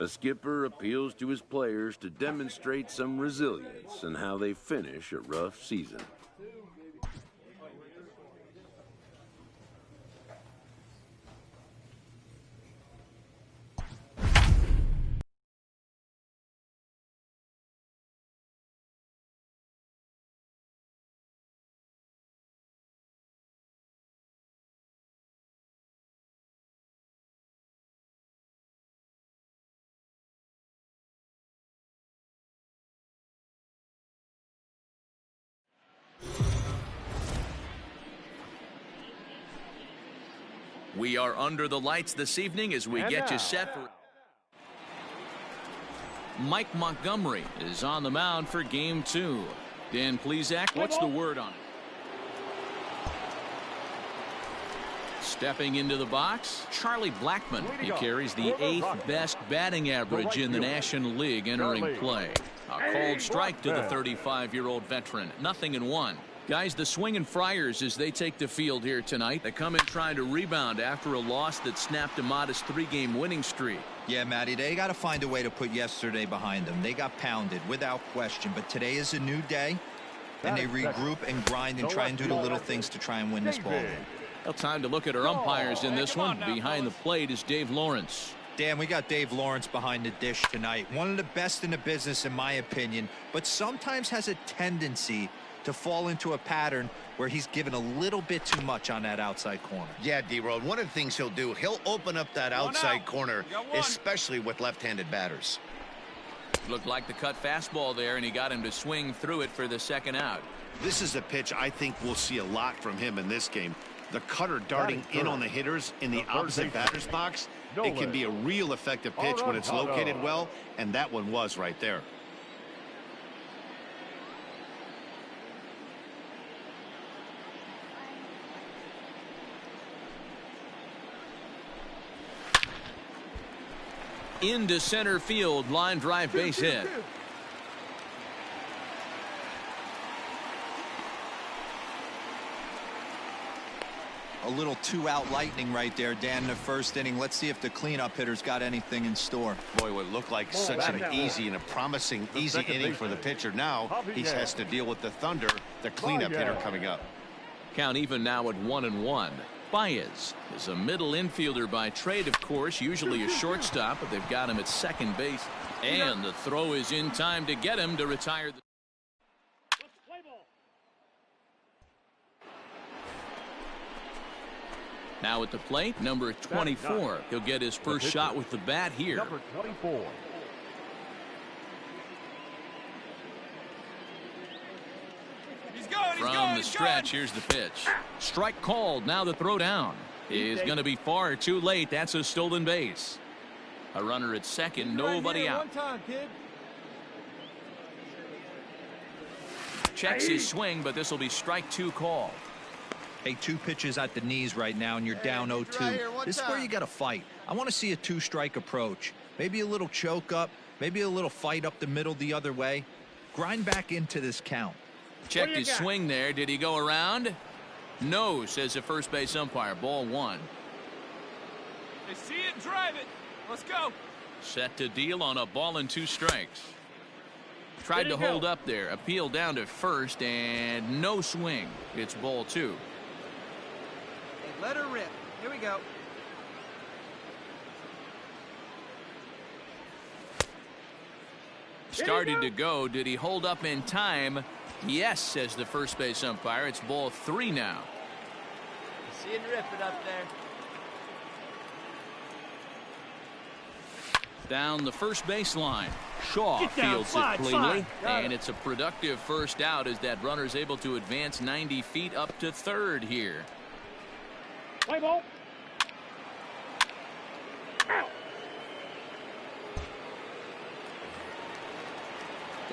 A skipper appeals to his players to demonstrate some resilience in how they finish a rough season. We are under the lights this evening as we get you set for... Mike Montgomery is on the mound for Game 2. Dan Plesac, what's the word on it? Stepping into the box, Charlie Blackmon. He carries the 8th best batting average in the National League entering play. A cold strike to the 35-year-old veteran. 0-1. Guys, the swinging Friars as they take the field here tonight. They come in trying to rebound after a loss that snapped a modest 3-game winning streak. Yeah, Matty, they got to find a way to put yesterday behind them. They got pounded without question, but today is a new day, and they regroup and grind and try and do the little things to try and win this ball game. Well, time to look at our umpires in this one. Behind the plate is Dave Lawrence. Dan, we got Dave Lawrence behind the dish tonight. One of the best in the business, in my opinion, but sometimes has a tendency to fall into a pattern where he's given a little bit too much on that outside corner. Yeah, D-Road, one of the things he'll do, he'll open up that outside corner, especially with left-handed batters. Looked like the cut fastball there, and he got him to swing through it for the second out. This is a pitch I think we'll see a lot from him in this game. The cutter darting in on the hitters in the opposite batter's box. It can be a real effective pitch when it's located well, and that one was right there. Into center field, line drive, base hit. A little 2-out lightning right there, Dan, in the first inning. Let's see if the cleanup hitter's got anything in store. Boy, what looked like such an easy and a promising easy inning for the pitcher. Now he has to deal with the Thunder, the cleanup hitter coming up. Count even now at 1-1. Baez is a middle infielder by trade, of course, usually a shortstop, but they've got him at second base. And the throw is in time to get him to retire. Now at the plate, number 24. He'll get his first shot with the bat here. Number 24. From the stretch, here's the pitch. Strike called. Now the throw down is going to be far too late. That's a stolen base. A runner at second, nobody out. Checks his swing, but this will be strike 2 call. Hey, 2 pitches at the knees right now, and you're down 0-2. This is where you got to fight. I want to see a 2-strike approach. Maybe a little choke up, maybe a little fight up the middle the other way. Grind back into this count. Checked his swing there. Did he go around? No, says the first base umpire. Ball 1. They see it, drive it. Let's go. Set to deal on a ball and 2 strikes. Tried to hold up there. Appeal down to first, and no swing. It's ball 2. Hey, let her rip. Here we go. Started to go. Did he hold up in time? Yes, says the first base umpire. It's ball 3 now. See him rip it up there. Down the first baseline. Shaw fields it cleanly, and it's a productive first out as that runner's able to advance 90 feet up to third here. Play ball.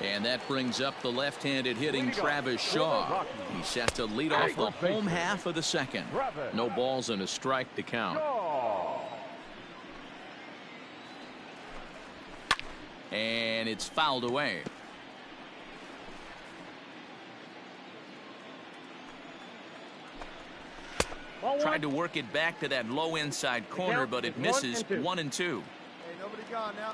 And that brings up the left-handed hitting Travis Shaw. He's set to lead off the home half of the second. No balls and a strike to count. And it's fouled away. Tried to work it back to that low inside corner, but it misses. 1-2. Hey, nobody gone now.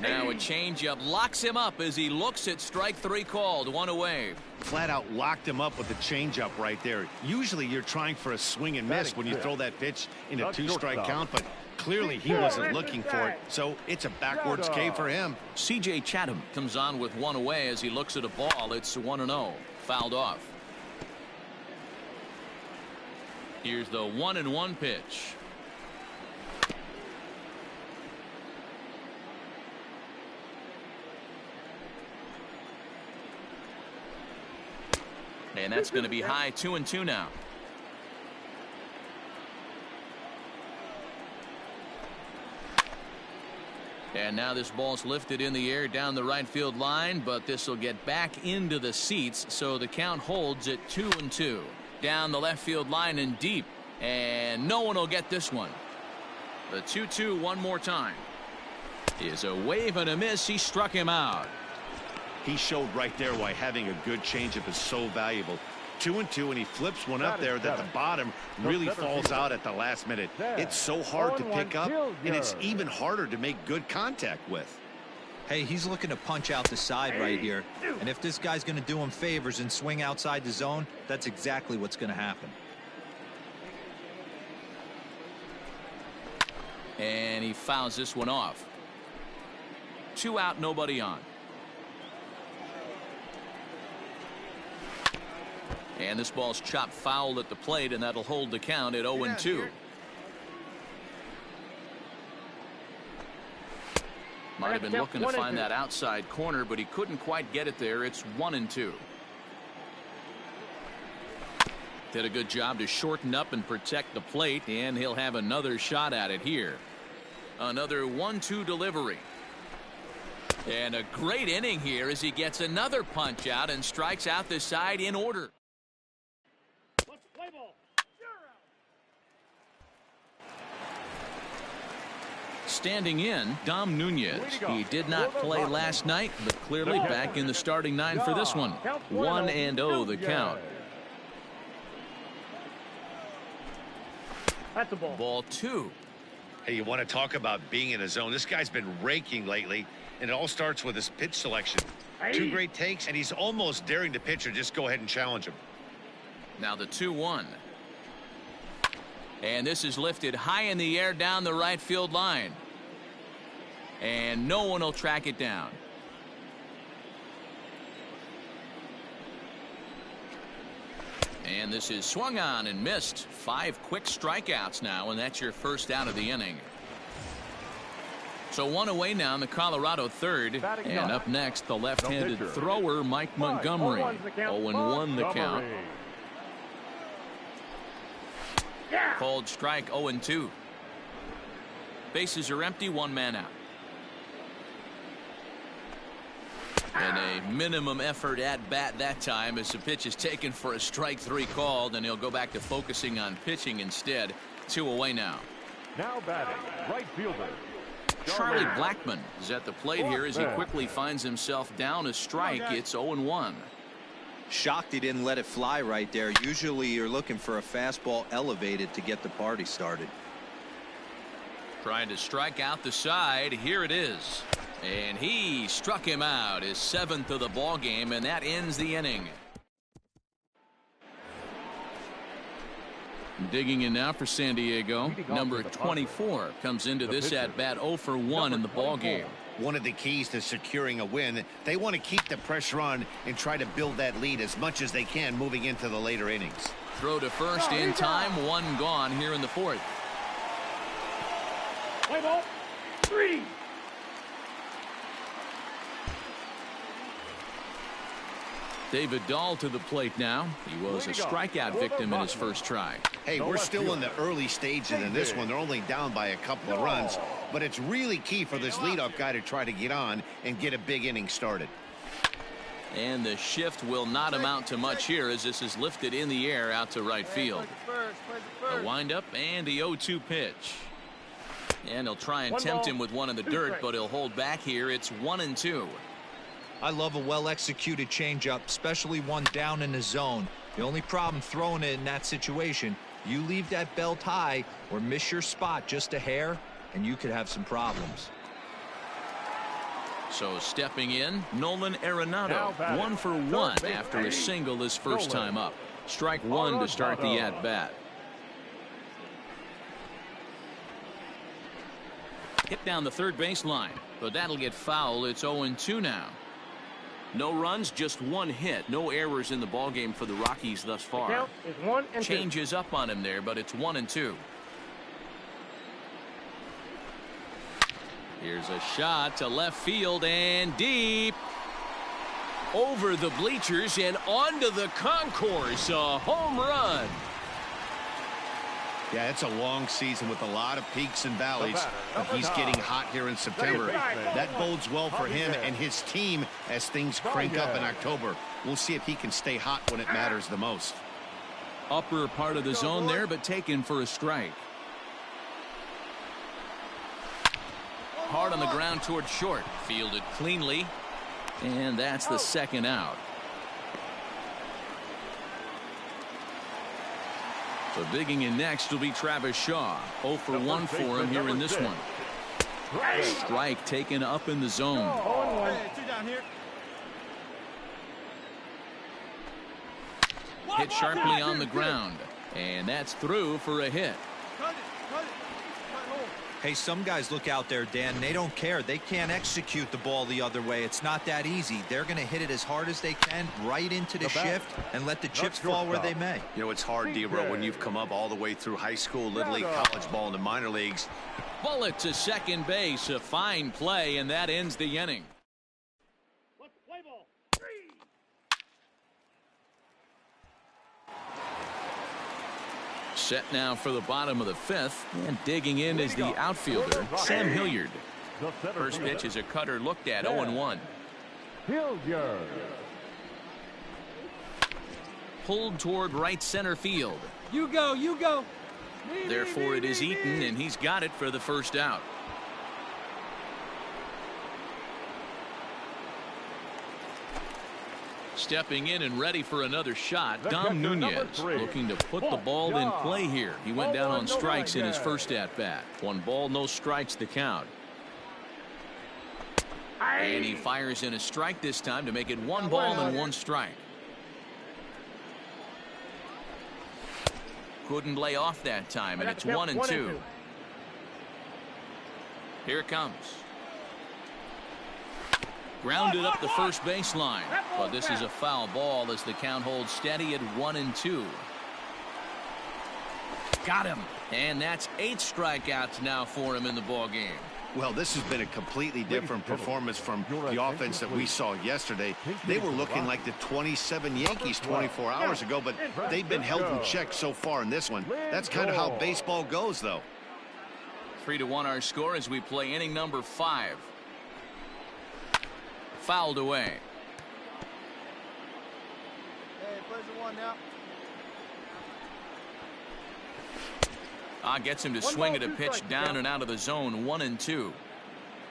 Now a changeup locks him up as he looks at strike three called. One away. Flat out locked him up with the changeup right there. Usually you're trying for a swing and miss when you throw that pitch in a two-strike count, but clearly he wasn't looking for it, so it's a backwards K for him. C.J. Chatham comes on with one away as he looks at a ball. It's 1-0. Fouled off. Here's the 1-1 pitch. And that's going to be high. 2-2 now. And now this ball's lifted in the air down the right field line, but this will get back into the seats, so the count holds at 2-2. Down the left field line and deep, and no one will get this one. The 2-2 one more time. Is a wave and a miss. He struck him out. He showed right there why having a good changeup is so valuable. 2-2, and he flips one up there that the bottom really falls out at the last minute. It's so hard to pick up, and it's even harder to make good contact with. Hey, he's looking to punch out the side right here. And if this guy's going to do him favors and swing outside the zone, that's exactly what's going to happen. And he fouls this one off. 2 out, nobody on. And this ball's chopped foul at the plate, and that'll hold the count at 0-2. Might have been looking to find that outside corner, but he couldn't quite get it there. It's 1-2. Did a good job to shorten up and protect the plate, and he'll have another shot at it here. Another 1-2 delivery. And a great inning here as he gets another punch out and strikes out the side in order. Standing in, Dom Nunez. He did not play last night, but clearly back in the starting 9 for this one. 1-0 the count. That's a ball. Ball 2. Hey, you want to talk about being in a zone? This guy's been raking lately, and it all starts with his pitch selection. 2 great takes, and he's almost daring the pitcher just go ahead and challenge him. Now the 2-1. And this is lifted high in the air down the right field line. And no one will track it down. And this is swung on and missed. 5 quick strikeouts now, and that's your first out of the inning. So 1 away now in the Colorado third. And up next, the left-handed thrower, Mike Montgomery. 0-1 the count. Called strike. 0-2. Bases are empty. 1 man out. And a minimum effort at bat that time as the pitch is taken for a strike 3 called, and he'll go back to focusing on pitching instead. 2 away now. Now batting, right fielder Charlie Blackmon is at the plate here as he quickly finds himself down a strike. It's 0-1. Shocked he didn't let it fly right there. Usually you're looking for a fastball elevated to get the party started. Trying to strike out the side. Here it is. And he struck him out, his 7th of the ball game, and that ends the inning. Digging in now for San Diego. Number 24 comes into this at bat 0 for 1 in the ball game. One of the keys to securing a win, they want to keep the pressure on and try to build that lead as much as they can moving into the later innings. Throw to first in time. 1 gone here in the 4th. Play ball 3. David Dahl to the plate now. He was a strikeout victim in his first try. Hey, we're still in the early stages in this one. They're only down by a couple of runs, but it's really key for this leadoff guy to try to get on and get a big inning started. And the shift will not amount to much here as this is lifted in the air out to right field. A windup and the 0-2 pitch. And he'll try and tempt him with one in the dirt, but he'll hold back here. It's 1-2. I love a well-executed changeup, especially one down in the zone. The only problem throwing it in that situation, you leave that belt high or miss your spot just a hair, and you could have some problems. So stepping in, Nolan Arenado, 1 for 1 after a single his first time up. Strike one to start the at-bat. Hit down the third baseline, but that'll get foul. It's 0-2 now. No runs, just one hit. No errors in the ballgame for the Rockies thus far. Changes up on him there, but it's 1-2. Here's a shot to left field and deep. Over the bleachers and onto the concourse. A home run. Yeah, it's a long season with a lot of peaks and valleys, but he's getting hot here in September. That bodes well for him and his team as things crank up in October. We'll see if he can stay hot when it matters the most. Upper part of the zone there, but taken for a strike. Hard on the ground toward short. Fielded cleanly. And that's the second out. So digging in next will be Travis Shaw. 0 for 1 for him here in this one. Strike taken up in the zone. Hit sharply on the ground. And that's through for a hit. Hey, some guys look out there, Dan. They don't care. They can't execute the ball the other way. It's not that easy. They're going to hit it as hard as they can right into the shift and let the chips fall where they may. You know, it's hard, D-Bro, when you've come up all the way through high school, Little League, college ball, and the minor leagues. Bullet to second base. A fine play, and that ends the inning. Set now for the bottom of the fifth, and digging in is the outfielder, Sam Hilliard. First pitch is a cutter looked at, 0-1. Hilliard. Pulled toward right center field. You go, you go. Therefore it is Eaton, and he's got it for the first out. Stepping in and ready for another shot, Dom Nunez looking to put the ball in play here. He went down on strikes in his first at-bat. 1 ball, no strikes the count. And he fires in a strike this time to make it 1 ball and 1 strike. Couldn't lay off that time, and it's 1-2. Here it comes. Grounded up the first baseline, but this is a foul ball as the count holds steady at 1-2. Got him, and that's 8 strikeouts now for him in the ball game. Well, this has been a completely different performance from the offense that we saw yesterday. They were looking like the 27 Yankees 24 hours ago, but they've been held in check so far in this one. That's kind of how baseball goes, though. 3-1 our score as we play inning number 5. Fouled away. Hey, plays the 1 now. Gets him to swing at a pitch down and out of the zone, 1-2.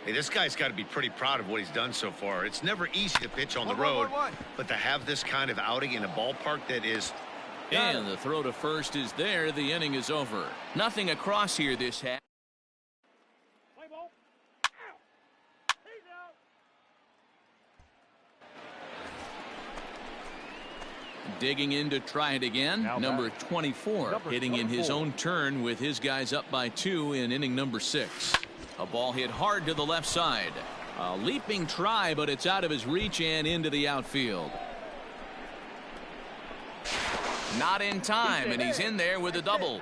Hey, this guy's got to be pretty proud of what he's done so far. It's never easy to pitch on the road, but to have this kind of outing in a ballpark that is... And the throw to first is there. The inning is over. Nothing across here this half. Digging in to try it again. Number 24 hitting in his own turn with his guys up by 2 in inning number 6. A ball hit hard to the left side. A leaping try, but it's out of his reach and into the outfield. Not in time, and he's in there with a double.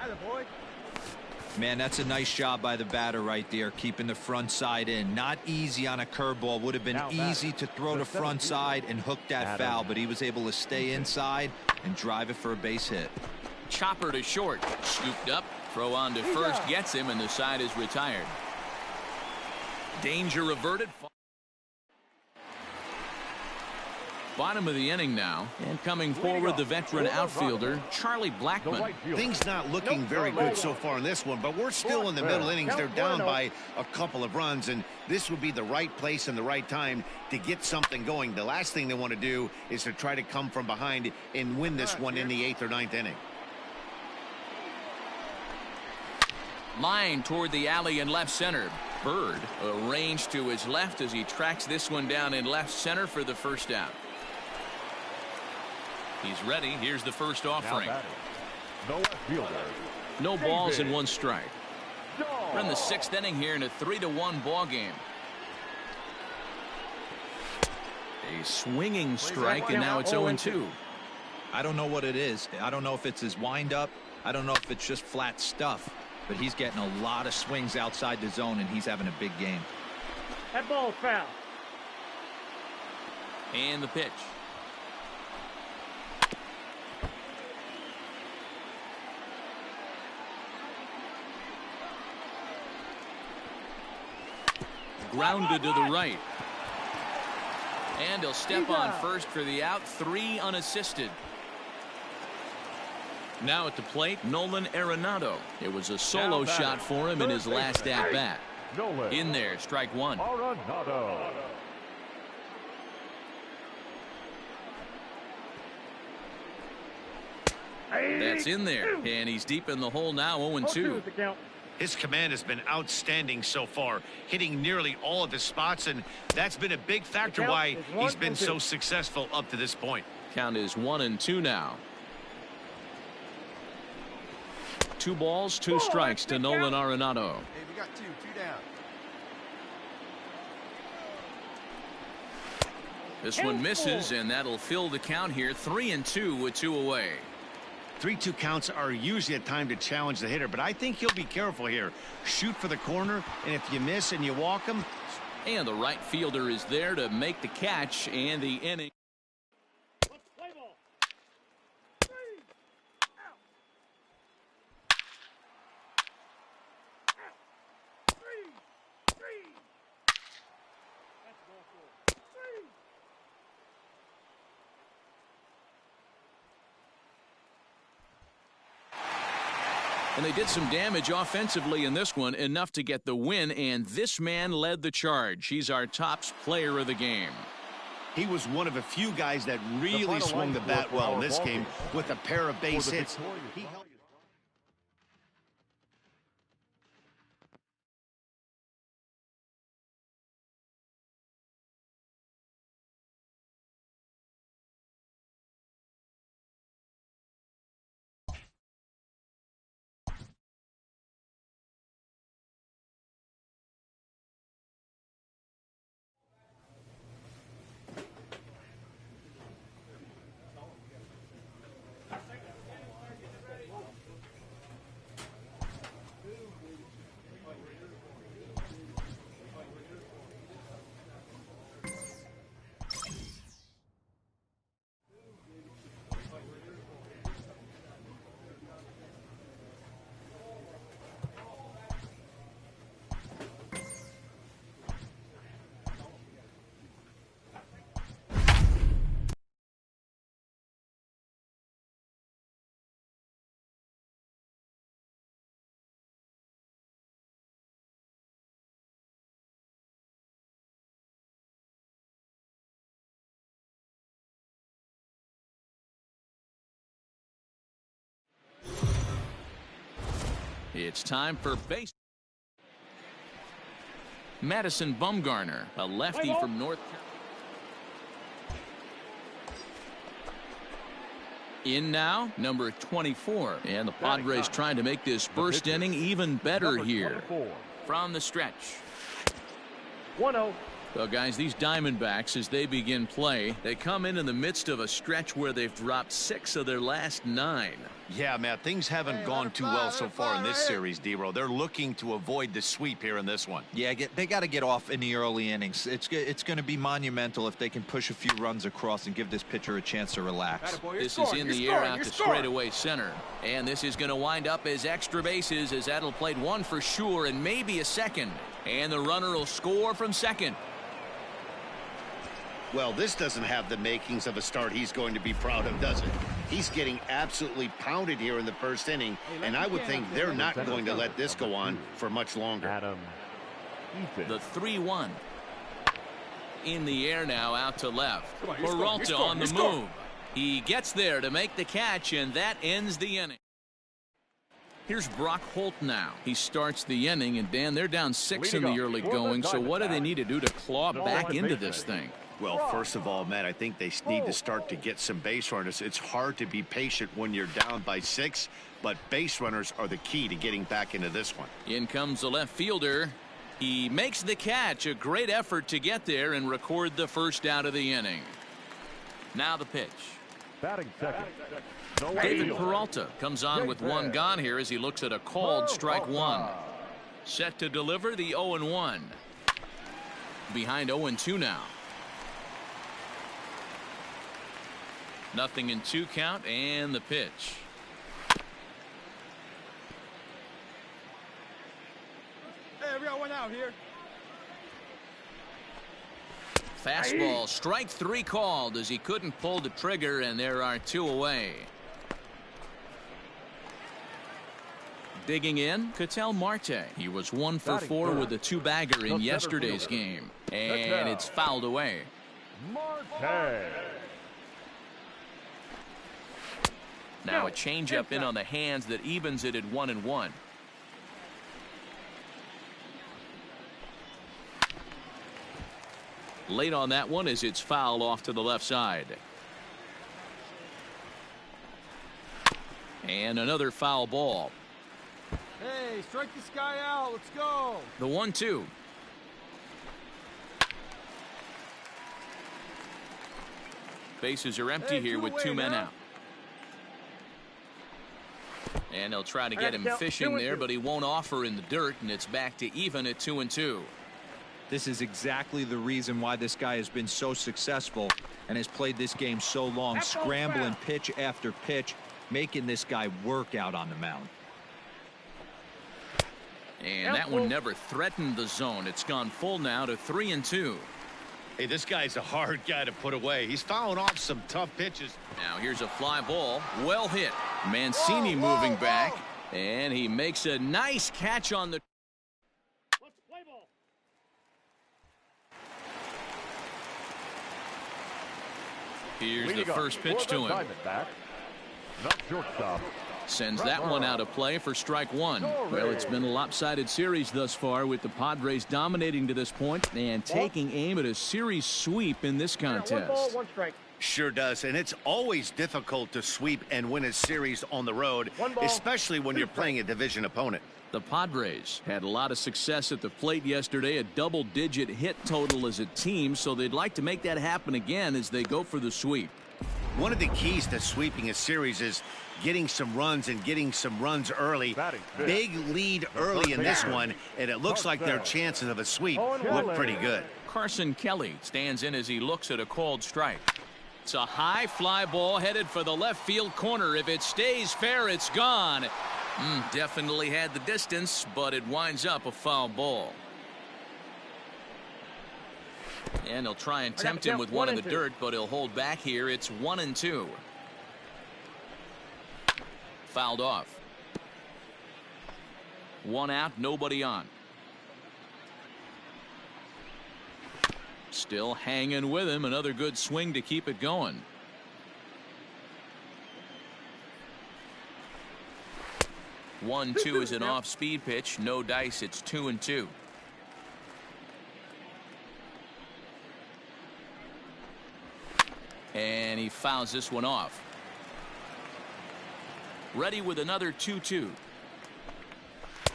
Man, that's a nice job by the batter right there, keeping the front side in. Not easy on a curveball. Would have been easy to throw the front side and hook that foul, but he was able to stay inside and drive it for a base hit. Chopper to short. Scooped up. Throw on to first. Gets him, and the side is retired. Danger averted. Bottom of the inning now, and coming forward the veteran outfielder Charlie Blackmon. Things not looking very good so far in this one, but we're still in the middle innings. They're down by a couple of runs, and this would be the right place and the right time to get something going. The last thing they want to do is to try to come from behind and win this one in the 8th or 9th inning. Line toward the alley in left center. Bird arranged to his left as he tracks this one down in left center for the first out. He's ready. Here's the first offering. No balls and 1 strike. We're in the 6th inning here in a 3-1 ball game. A swinging strike, and now it's 0-2. I don't know what it is. I don't know if it's his windup. I don't know if it's just flat stuff. But he's getting a lot of swings outside the zone, and he's having a big game. That ball's foul. And the pitch. Grounded to the right. And he'll step on first for the out. 3 unassisted. Now at the plate, Nolan Arenado. It was a solo shot for him in his last at-bat. In there, strike 1. That's in there, and he's deep in the hole now. 0-2. His command has been outstanding so far, hitting nearly all of his spots, and that's been a big factor why he's been so successful up to this point. Count is 1-2 now. 2 balls, 2 strikes to Nolan Arenado. Hey, we got 2 down. This one misses, and that'll fill the count here. 3-2 with 2 away. 3-2 counts are usually a time to challenge the hitter, but I think he'll be careful here. Shoot for the corner, and if you miss and you walk him. And the right fielder is there to make the catch, and the inning. And they did some damage offensively in this one, enough to get the win, and this man led the charge. He's our top player of the game. He was one of a few guys that really swung the bat well in this game with a pair of base hits. He helped. It's time for base. Madison Bumgarner, a lefty from North Carolina. In now, number 24. And the Padres trying to make this first inning even better here. From the stretch. 1-0. Well, guys, these Diamondbacks, as they begin play, they come in the midst of a stretch where they've dropped 6 of their last 9. Yeah, Matt, things haven't gone too well so far in this series, D-Row. They're looking to avoid the sweep here in this one. Yeah, they got to get off in the early innings. It's going to be monumental if they can push a few runs across and give this pitcher a chance to relax. This is in the air out to straightaway center. And this is going to wind up as extra bases, as that'll play 1 for sure and maybe a second. And the runner will score from second. Well, this doesn't have the makings of a start he's going to be proud of, does it? He's getting absolutely pounded here in the first inning, and I would think they're not going to let this go on for much longer. The 3-1. In the air now, out to left. Peralta on the move. He gets there to make the catch, and that ends the inning. Here's Brock Holt now. He starts the inning, and Dan, they're down 6 in the early going, so what do they need to do to claw back into this thing? Well, first of all, Matt, I think they need to start to get some base runners. It's hard to be patient when you're down by 6, but base runners are the key to getting back into this one. In comes the left fielder. He makes the catch. A great effort to get there and record the first out of the inning. Now the pitch. Batting second. David Peralta comes on with one gone here as he looks at a called strike one. Set to deliver the 0-1. Behind 0-2 now. Nothing in 2 count, and the pitch. Hey, we got one out here. Fastball, strike 3 called as he couldn't pull the trigger, and there are 2 away. Digging in, Ketel Marte. He was 1 for 4 with a 2-bagger in yesterday's game, and it's fouled away. Marte. Now a changeup in on the hands that evens it at 1-1. Late on that one as it's fouled off to the left side. And another foul ball. Hey, strike this guy out. Let's go. The 1-2. Bases are empty here with 2 men out. And they'll try to get him fishing there, but he won't offer in the dirt, and it's back to even at 2-2. This is exactly the reason why this guy has been so successful and has played this game so long, scrambling pitch after pitch, making this guy work out on the mound. And that one never threatened the zone. It's gone full now to 3-2. Hey, this guy's a hard guy to put away. He's fouling off some tough pitches. Now here's a fly ball. Well hit. Mancini moving back. And he makes a nice catch on the... Here's the first pitch to him. Sends that one out of play for strike 1. Well, it's been a lopsided series thus far, with the Padres dominating to this point and taking aim at a series sweep in this contest. 1 ball, 1 strike. Sure does, and it's always difficult to sweep and win a series on the road, especially when you're playing a division opponent. The Padres had a lot of success at the plate yesterday, a double-digit hit total as a team, so they'd like to make that happen again as they go for the sweep. One of the keys to sweeping a series is getting some runs and getting some runs early. Big lead early in this one, and it looks like their chances of a sweep look pretty good. Carson Kelly stands in as he looks at a called strike. It's a high fly ball headed for the left field corner. If it stays fair, it's gone. Definitely had the distance, but it winds up a foul ball. And he'll try and tempt him with one in the dirt, but he'll hold back here. It's 1-2. Fouled off. 1 out, nobody on. Still hanging with him. Another good swing to keep it going. One, 2 is an off-speed pitch. No dice. It's 2-2. And he fouls this one off. Ready with another 2-2.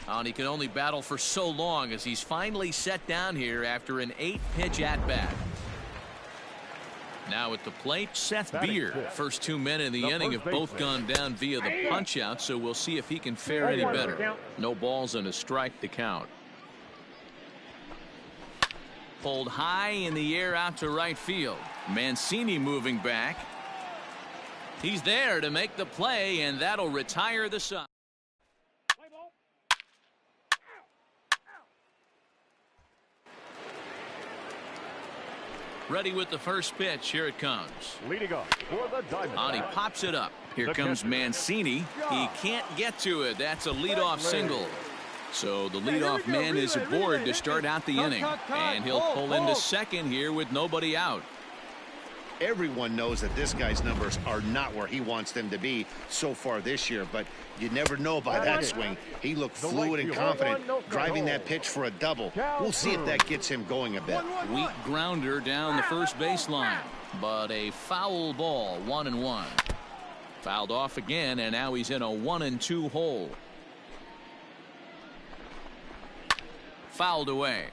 And he can only battle for so long as he's finally set down here after an 8-pitch at-bat. Now at the plate, Seth Beer. First 2 men in the inning have both gone down via the punch-out, so we'll see if he can fare any better. No balls and a strike to count. Pulled high in the air out to right field. Mancini moving back. He's there to make the play, and that'll retire the side. Ready with the first pitch. Here it comes. Leading up for the Diamondbacks. On, he pops it up. Here comes Mancini. He can't get to it. That's a leadoff single. So the leadoff man is aboard to start out the inning. And he'll pull into second here with nobody out. Everyone knows that this guy's numbers are not where he wants them to be so far this year, but you never know by that swing. He looked fluid and confident, driving that pitch for a double. We'll see if that gets him going a bit. Weak grounder down the first baseline, but a foul ball, 1-1. Fouled off again, and now he's in a 1-2 hole. Fouled away.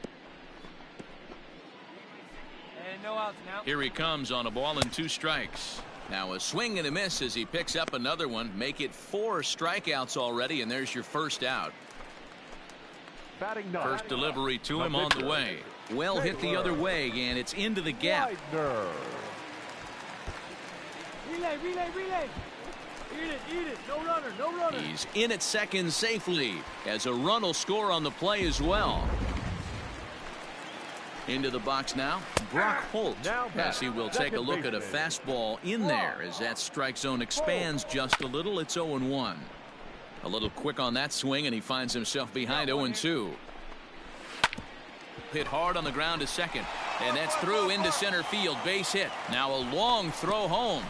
And no outs now. Here he comes on a ball and 2 strikes. Now a swing and a miss as he picks up another one. Make it 4 strikeouts already, and there's your first out. First delivery to him on the way. Well hit the other way, and it's into the gap. Relay. Eat it. No runner. He's in at second safely, as a run will score on the play as well. Into the box now, Brock Holt, as he will take a look at a fastball in there as that strike zone expands just a little. It's 0-1. A little quick on that swing, and he finds himself behind 0-2. Hit hard on the ground to second, and that's through into center field. Base hit. Now a long throw home.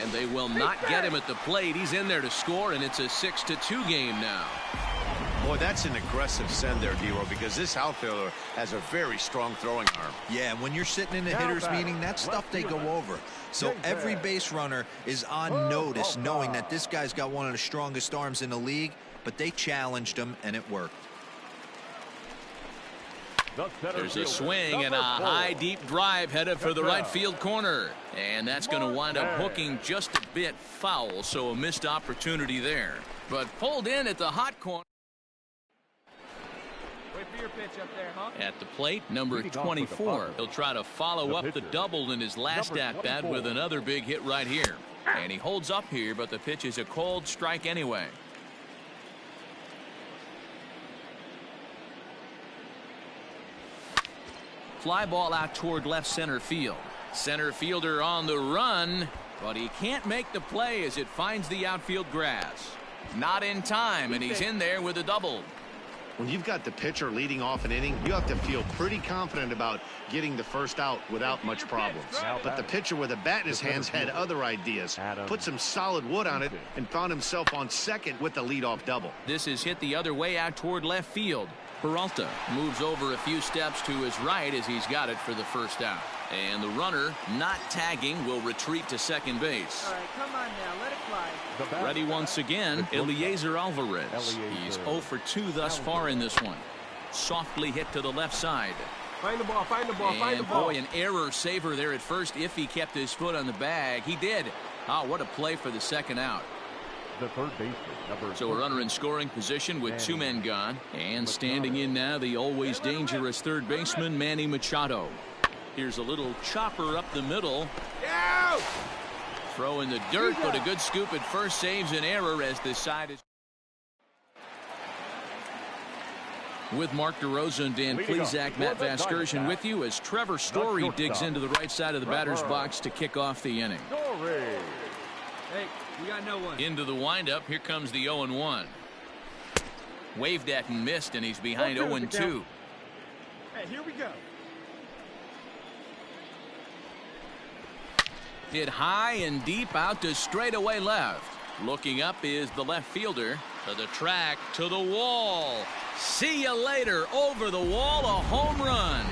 And they will not get him at the plate. He's in there to score, and it's a 6-2 game now. Boy, that's an aggressive send there, D-Row, because this outfielder has a very strong throwing arm. Yeah, and when you're sitting in a hitter's meeting, that's stuff they go over. So every base runner is on notice, knowing that this guy's got one of the strongest arms in the league, but they challenged him, and it worked. There's a swing and a high deep drive headed for the right field corner, and that's going to wind up hooking just a bit foul, so a missed opportunity there, but pulled in at the hot corner. Wait for your pitch up there, huh? At the plate, number 24. He'll try to follow up the double in his last at bat with another big hit right here, and he holds up here, but the pitch is a cold strike anyway. Fly ball out toward left center field. Center fielder on the run, but he can't make the play as it finds the outfield grass. Not in time, and he's in there with a double. When you've got the pitcher leading off an inning, you have to feel pretty confident about getting the first out without much problems. But the pitcher with a bat in his hands had other ideas. Put some solid wood on it and found himself on second with the leadoff double. This is hit the other way out toward left field. Peralta moves over a few steps to his right as he's got it for the first out. And the runner, not tagging, will retreat to second base. All right, come on now, let it fly. Ready once again, Eliezer Alvarez. He's 0 for 2 thus far in this one. Softly hit to the left side. Find the ball. And boy, an error saver there at first if he kept his foot on the bag. He did. Oh, what a play for the second out. The third baseman, number So a runner in scoring position with 2 men gone. And standing in now, the always dangerous third baseman, Manny Machado. Here's a little chopper up the middle. Throw in the dirt, but a good scoop at first saves an error as this side is. With Mark DeRosa and Dan Plesac, Matt Vasgersian with you as Trevor Story digs into the right side of the batter's box to kick off the inning. Hey, we got no one. Into the windup, here comes the 0-1. Waved at and missed, and he's behind 0-2. Hey, here we go. Hit high and deep out to straightaway left. Looking up is the left fielder. To the track, to the wall. See you later. Over the wall, a home run.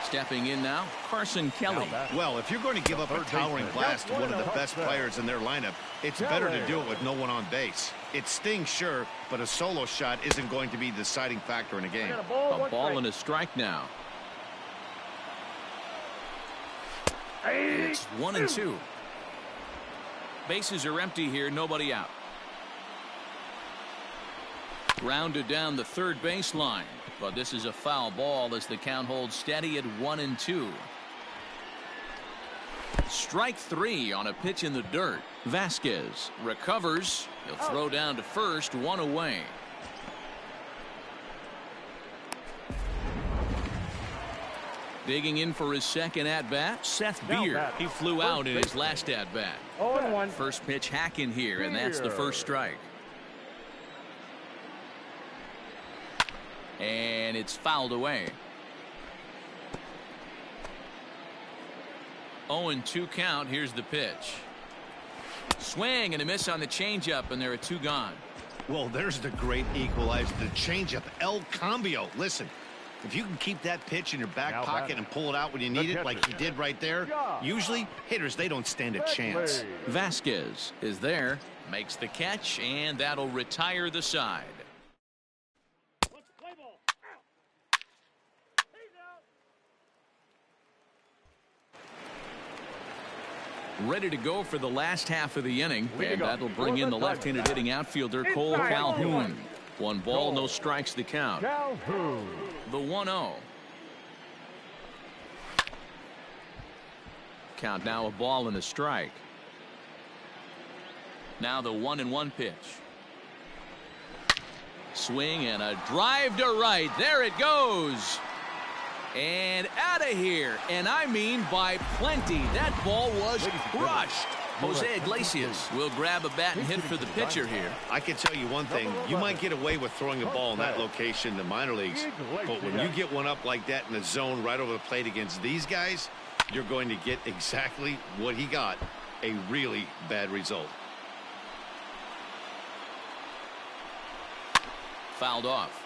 Stepping in now, Carson Kelly. Well, if you're going to give up a towering blast to one of the best players in their lineup, it's better to do it with no one on base. It stings, sure, but a solo shot isn't going to be the deciding factor in a game. A ball and a strike now. It's 1-2. Bases are empty here, nobody out. Grounded down the third baseline, but this is a foul ball as the count holds steady at 1-2. Strike 3 on a pitch in the dirt. Vasquez recovers. He'll throw down to first, 1 away. Digging in for his second at-bat, Seth Beer. He flew out in his last at-bat. 0-1. First pitch hack in here, and that's the first strike. And it's fouled away. 0-2 count. Here's the pitch. Swing and a miss on the changeup, and there are 2 gone. Well, there's the great equalizer, the changeup, El Cambio. Listen, if you can keep that pitch in your back pocket and pull it out when you need it, like he did right there, usually hitters, they don't stand a chance. Vasquez is there, makes the catch, and that'll retire the side. Ready to go for the last half of the inning, and that'll bring in the left-handed hitting outfielder Cole Calhoun. 1 ball, no strikes the count. The 1-0. Count now a ball and a strike. Now the 1-1 pitch. Swing and a drive to right. There it goes. And out of here. And I mean by plenty. That ball was crushed. Jose Iglesias will grab a bat and hit for the pitcher here. I can tell you one thing. You might get away with throwing a ball in that location in the minor leagues. But when you get one up like that in the zone right over the plate against these guys, you're going to get exactly what he got. A really bad result. Fouled off.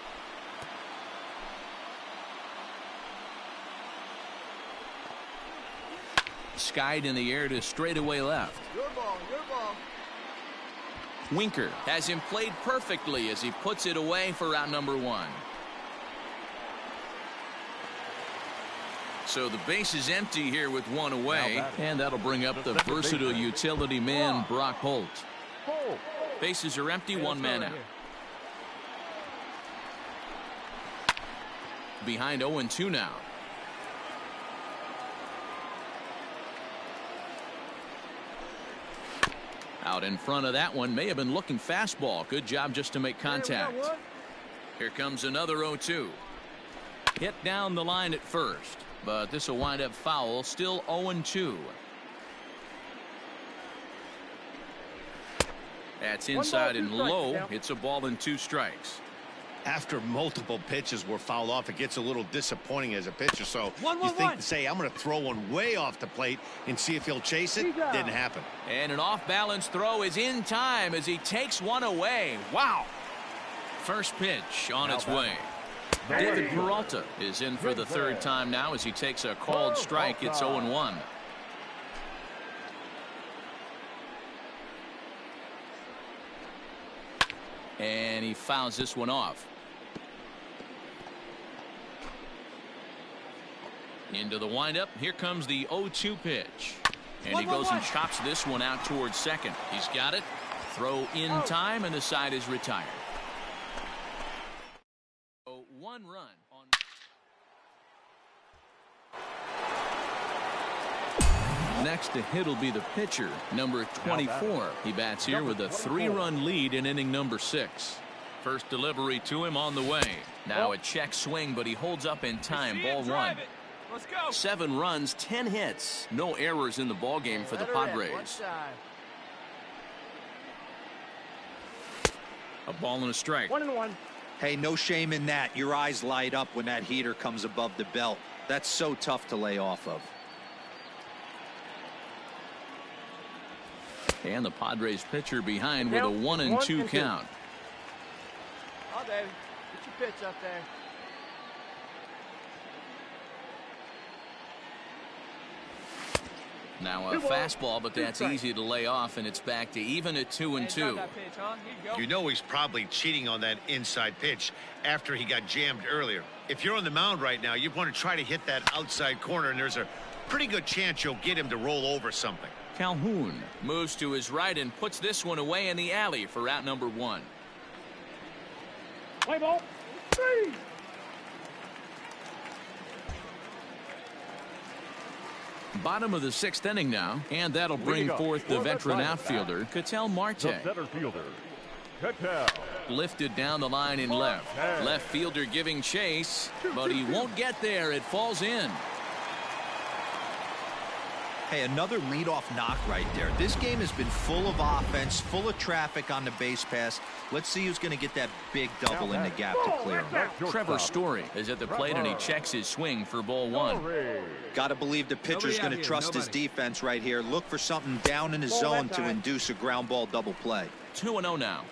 Skied in the air to straightaway left. Your ball, your ball. Winker has him played perfectly as he puts it away for out number 1. So the base is empty here with 1 away, and that'll bring up the versatile utility man Brock Holt. Bases are empty, 1 man out. Behind 0-2 now. Out in front of that one, may have been looking fastball. Good job just to make contact. Here comes another 0-2. Hit down the line at first, but this will wind up foul. Still 0-2. That's inside and low. It's a ball and 2 strikes. After multiple pitches were fouled off, it gets a little disappointing as a pitcher. So you think to say, I'm going to throw one way off the plate and see if he'll chase it. Didn't happen. And an off-balance throw is in time as he takes one away. Wow. First pitch on its way. David Peralta is in for the 3rd time now as he takes a called strike. It's 0-1. And he fouls this one off. Into the windup. Here comes the 0-2 pitch. And he goes and chops this one out towards second. He's got it. Throw in time, and the side is retired. So 1 run on. Next to hit will be the pitcher, number 24. He bats here with a 3-run lead in inning number 6. First delivery to him on the way. Now a check swing, but he holds up in time. Ball 1. Let's go. 7 runs, 10 hits. No errors in the ball game for the Padres. A ball and a strike. 1-1. Hey, no shame in that. Your eyes light up when that heater comes above the belt. That's so tough to lay off of. And the Padres pitcher behind with a 1-2 count. Oh, baby. Get your pitch up there. Now a fastball, but that's easy to lay off, and it's back to even at 2-2. You know he's probably cheating on that inside pitch after he got jammed earlier. If you're on the mound right now, you want to try to hit that outside corner, and there's a pretty good chance you'll get him to roll over something. Calhoun moves to his right and puts this one away in the alley for out number 1. Play ball. 3. Bottom of the 6th inning now, and that'll bring forth the veteran outfielder, Ketel Marte. The center fielder, Ketel. Lifted down the line in left. Left fielder giving chase, but he won't get there. It falls in. Hey, another leadoff knock right there. This game has been full of offense, full of traffic on the base pass. Let's see who's going to get that big double in the gap to clear him. Trevor Story is at the plate, and he checks his swing for ball one. Got to believe the pitcher's going to trust his defense right here. Look for something down in his zone to induce a ground ball double play. 2-0 now.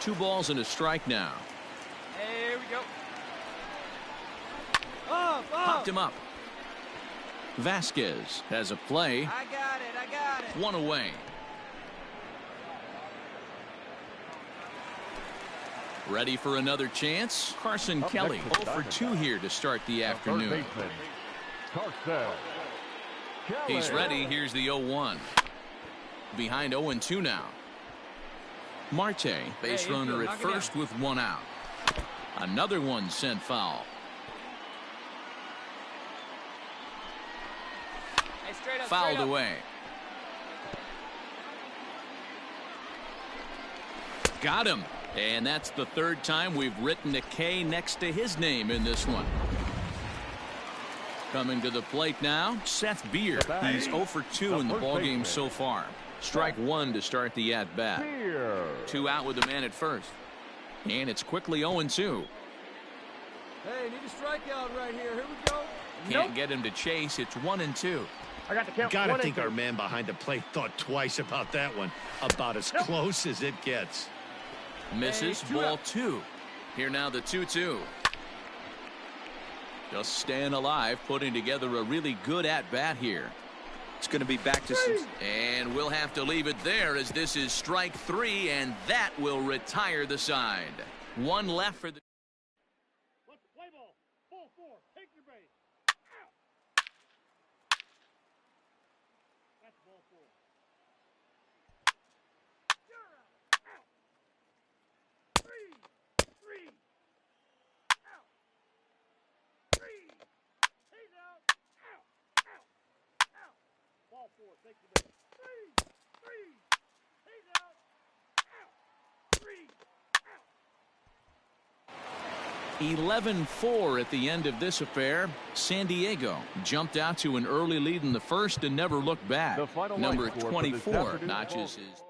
2 balls and a strike now. Here we go. Popped him up. Vasquez has a play. I got it. 1 away. Ready for another chance? Carson Kelly 0 for 2 here to start the afternoon. He's ready. Here's the 0-1. Behind 0-2 now. Marte, base runner at first with 1 out. Another one sent foul. Fouled away. Got him. And that's the 3rd time we've written a K next to his name in this one. Coming to the plate now, Seth Beer. He's 0 for 2 in the ballgame so far. Strike 1 to start the at-bat. 2 out with the man at first. And it's quickly 0-2. Hey, need a strikeout right here. Here we go. Can't get him to chase. It's 1-2. I got the count. Gotta think our man behind the plate thought twice about that one. About as close as it gets. Misses. Ball 2. Here now the 2-2. Just staying alive, putting together a really good at-bat here. It's going to be back to... And we'll have to leave it there, as this is strike 3, and that will retire the side. 1 left for the... Let's play ball. Ball 4. Take your base. That's ball 4. You're out. 3. Out. 3. He's out. Out. Ball 4. Take your base. 3. He's out. 3. 11-4 at the end of this affair. San Diego jumped out to an early lead in the first and never looked back. The final Number line score for this 24 afternoon's notches ball. his